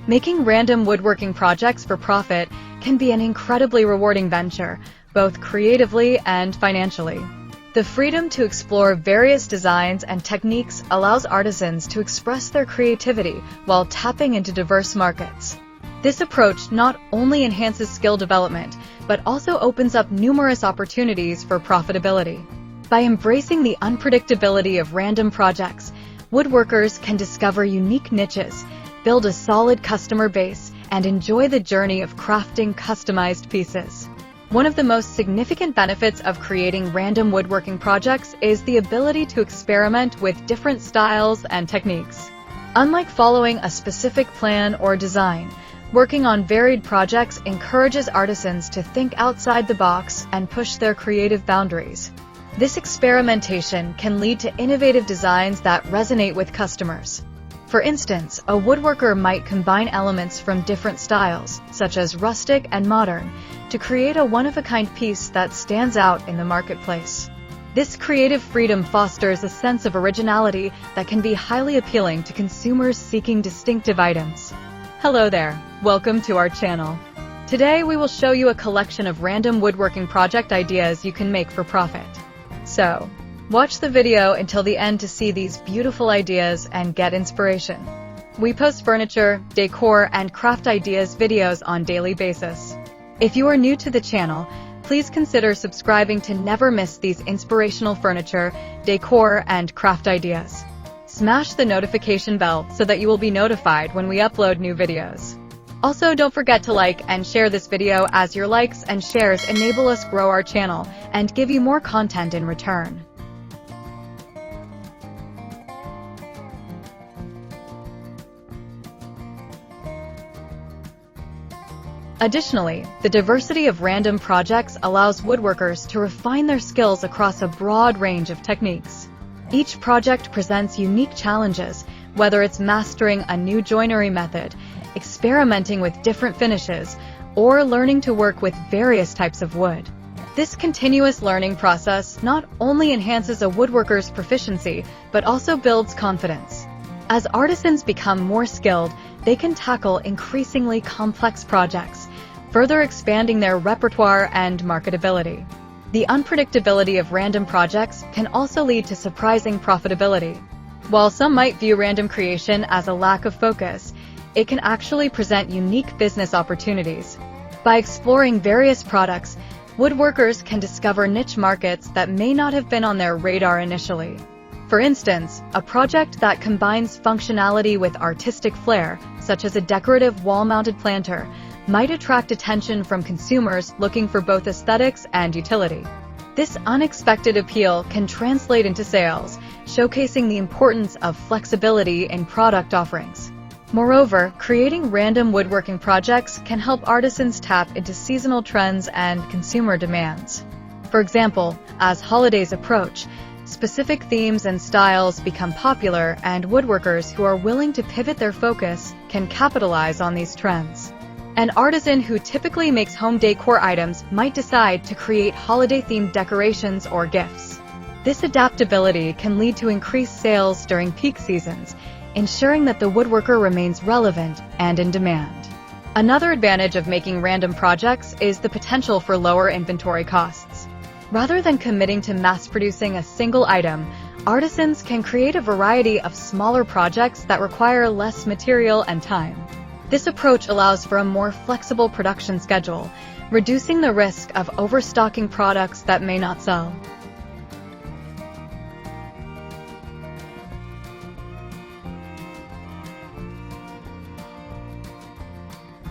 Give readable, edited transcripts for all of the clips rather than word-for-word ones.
Making random woodworking projects for profit can be an incredibly rewarding venture, both creatively and financially. The freedom to explore various designs and techniques allows artisans to express their creativity while tapping into diverse markets. This approach not only enhances skill development, but also opens up numerous opportunities for profitability. By embracing the unpredictability of random projects, woodworkers can discover unique niches, build a solid customer base, and enjoy the journey of crafting customized pieces. One of the most significant benefits of creating random woodworking projects is the ability to experiment with different styles and techniques. Unlike following a specific plan or design, working on varied projects encourages artisans to think outside the box and push their creative boundaries. This experimentation can lead to innovative designs that resonate with customers. For instance, a woodworker might combine elements from different styles, such as rustic and modern, to create a one-of-a-kind piece that stands out in the marketplace. This creative freedom fosters a sense of originality that can be highly appealing to consumers seeking distinctive items. Hello there, welcome to our channel. Today we will show you a collection of random woodworking project ideas you can make for profit. So, watch the video until the end to see these beautiful ideas and get inspiration. We post furniture, decor, and craft ideas videos on a daily basis. If you are new to the channel, please consider subscribing to never miss these inspirational furniture, decor, and craft ideas. Smash the notification bell so that you will be notified when we upload new videos. Also, don't forget to like and share this video, as your likes and shares enable us grow our channel and give you more content in return. Additionally, the diversity of random projects allows woodworkers to refine their skills across a broad range of techniques. Each project presents unique challenges, whether it's mastering a new joinery method, experimenting with different finishes, or learning to work with various types of wood. This continuous learning process not only enhances a woodworker's proficiency, but also builds confidence. As artisans become more skilled, they can tackle increasingly complex projects, further expanding their repertoire and marketability. The unpredictability of random projects can also lead to surprising profitability. While some might view random creation as a lack of focus, it can actually present unique business opportunities. By exploring various products, woodworkers can discover niche markets that may not have been on their radar initially. For instance, a project that combines functionality with artistic flair, such as a decorative wall-mounted planter, might attract attention from consumers looking for both aesthetics and utility. This unexpected appeal can translate into sales, showcasing the importance of flexibility in product offerings. Moreover, creating random woodworking projects can help artisans tap into seasonal trends and consumer demands. For example, as holidays approach, specific themes and styles become popular, and woodworkers who are willing to pivot their focus can capitalize on these trends. An artisan who typically makes home decor items might decide to create holiday-themed decorations or gifts. This adaptability can lead to increased sales during peak seasons, ensuring that the woodworker remains relevant and in demand. Another advantage of making random projects is the potential for lower inventory costs. Rather than committing to mass-producing a single item, artisans can create a variety of smaller projects that require less material and time. This approach allows for a more flexible production schedule, reducing the risk of overstocking products that may not sell.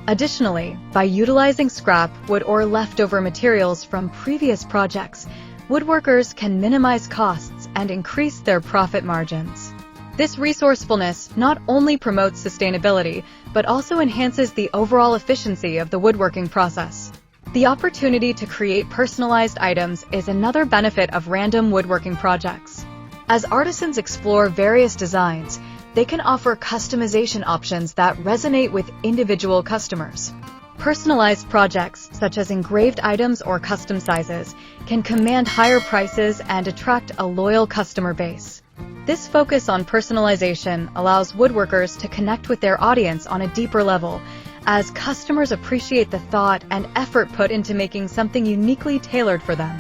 Additionally, by utilizing scrap, wood, or leftover materials from previous projects, woodworkers can minimize costs and increase their profit margins. This resourcefulness not only promotes sustainability, but also enhances the overall efficiency of the woodworking process. The opportunity to create personalized items is another benefit of random woodworking projects. As artisans explore various designs, they can offer customization options that resonate with individual customers. Personalized projects, such as engraved items or custom sizes, can command higher prices and attract a loyal customer base. This focus on personalization allows woodworkers to connect with their audience on a deeper level, as customers appreciate the thought and effort put into making something uniquely tailored for them.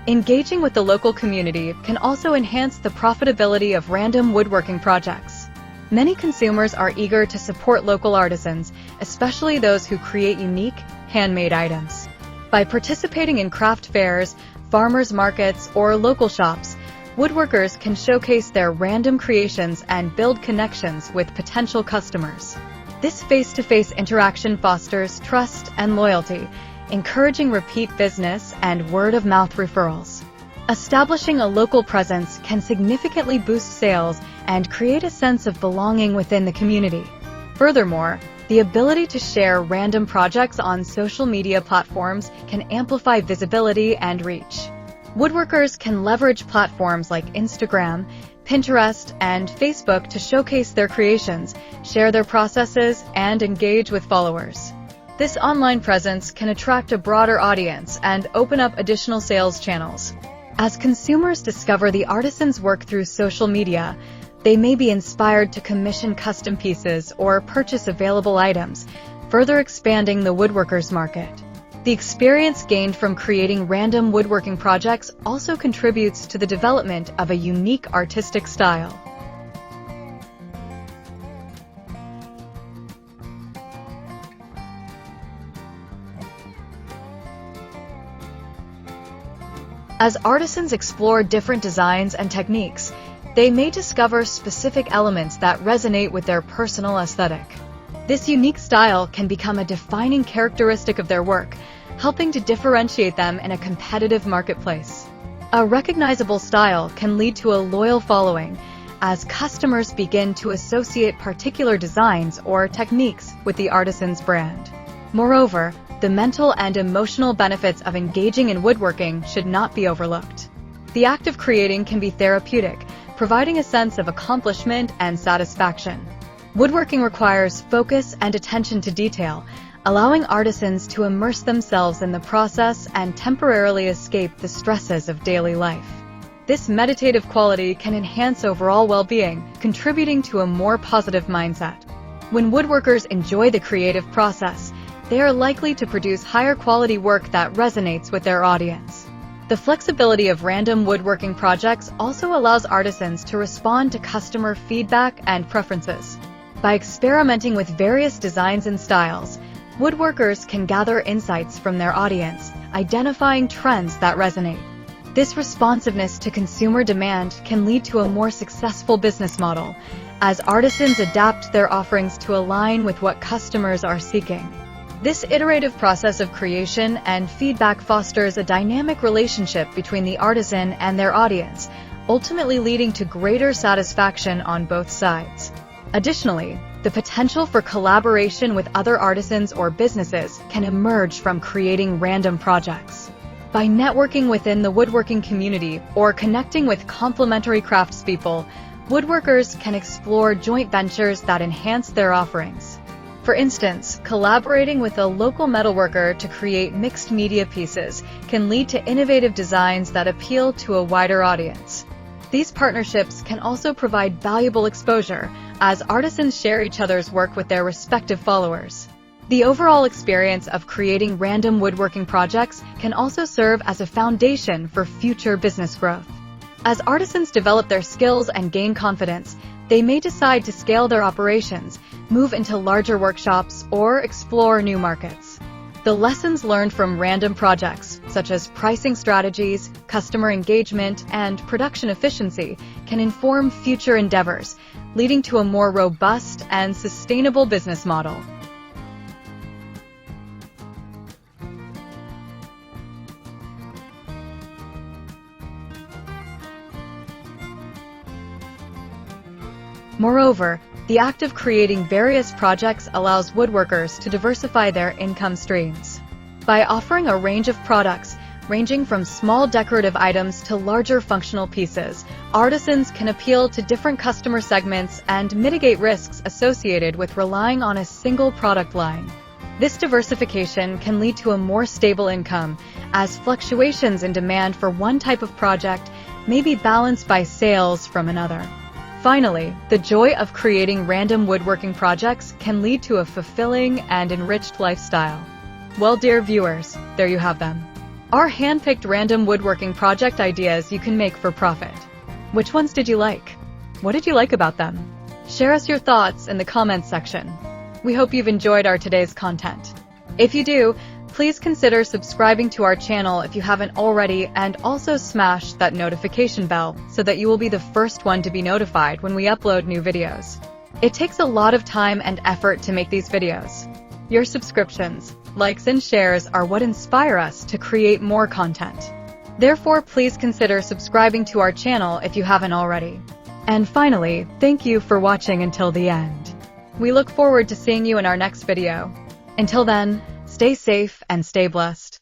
Engaging with the local community can also enhance the profitability of random woodworking projects. Many consumers are eager to support local artisans, especially those who create unique, handmade items. By participating in craft fairs, farmers markets, or local shops, woodworkers can showcase their random creations and build connections with potential customers. This face-to-face interaction fosters trust and loyalty, encouraging repeat business and word-of-mouth referrals. Establishing a local presence can significantly boost sales and create a sense of belonging within the community. Furthermore, the ability to share random projects on social media platforms can amplify visibility and reach. Woodworkers can leverage platforms like Instagram, Pinterest, and Facebook to showcase their creations, share their processes, and engage with followers. This online presence can attract a broader audience and open up additional sales channels. As consumers discover the artisan's work through social media, they may be inspired to commission custom pieces or purchase available items, further expanding the woodworker's market. The experience gained from creating random woodworking projects also contributes to the development of a unique artistic style. As artisans explore different designs and techniques, they may discover specific elements that resonate with their personal aesthetic. This unique style can become a defining characteristic of their work, helping to differentiate them in a competitive marketplace. A recognizable style can lead to a loyal following, as customers begin to associate particular designs or techniques with the artisan's brand. Moreover, the mental and emotional benefits of engaging in woodworking should not be overlooked. The act of creating can be therapeutic, providing a sense of accomplishment and satisfaction. Woodworking requires focus and attention to detail, allowing artisans to immerse themselves in the process and temporarily escape the stresses of daily life. This meditative quality can enhance overall well-being, contributing to a more positive mindset. When woodworkers enjoy the creative process, they are likely to produce higher quality work that resonates with their audience. The flexibility of random woodworking projects also allows artisans to respond to customer feedback and preferences. By experimenting with various designs and styles, woodworkers can gather insights from their audience, identifying trends that resonate. This responsiveness to consumer demand can lead to a more successful business model, as artisans adapt their offerings to align with what customers are seeking. This iterative process of creation and feedback fosters a dynamic relationship between the artisan and their audience, ultimately leading to greater satisfaction on both sides. Additionally, the potential for collaboration with other artisans or businesses can emerge from creating random projects. By networking within the woodworking community or connecting with complementary craftspeople, woodworkers can explore joint ventures that enhance their offerings. For instance, collaborating with a local metalworker to create mixed media pieces can lead to innovative designs that appeal to a wider audience. These partnerships can also provide valuable exposure, as artisans share each other's work with their respective followers. The overall experience of creating random woodworking projects can also serve as a foundation for future business growth. As artisans develop their skills and gain confidence, they may decide to scale their operations, move into larger workshops, or explore new markets. The lessons learned from random projects, such as pricing strategies, customer engagement, and production efficiency, can inform future endeavors, leading to a more robust and sustainable business model. Moreover, the act of creating various projects allows woodworkers to diversify their income streams. By offering a range of products, ranging from small decorative items to larger functional pieces, artisans can appeal to different customer segments and mitigate risks associated with relying on a single product line. This diversification can lead to a more stable income, as fluctuations in demand for one type of project may be balanced by sales from another. Finally, the joy of creating random woodworking projects can lead to a fulfilling and enriched lifestyle. Well, dear viewers, there you have them. Our hand-picked random woodworking project ideas you can make for profit. Which ones did you like? What did you like about them? Share us your thoughts in the comments section. We hope you've enjoyed our today's content. If you do, please consider subscribing to our channel if you haven't already, and also smash that notification bell so that you will be the first one to be notified when we upload new videos. It takes a lot of time and effort to make these videos. Your subscriptions, likes and shares are what inspire us to create more content. Therefore, please consider subscribing to our channel if you haven't already. And finally, thank you for watching until the end. We look forward to seeing you in our next video. Until then, stay safe and stay blessed.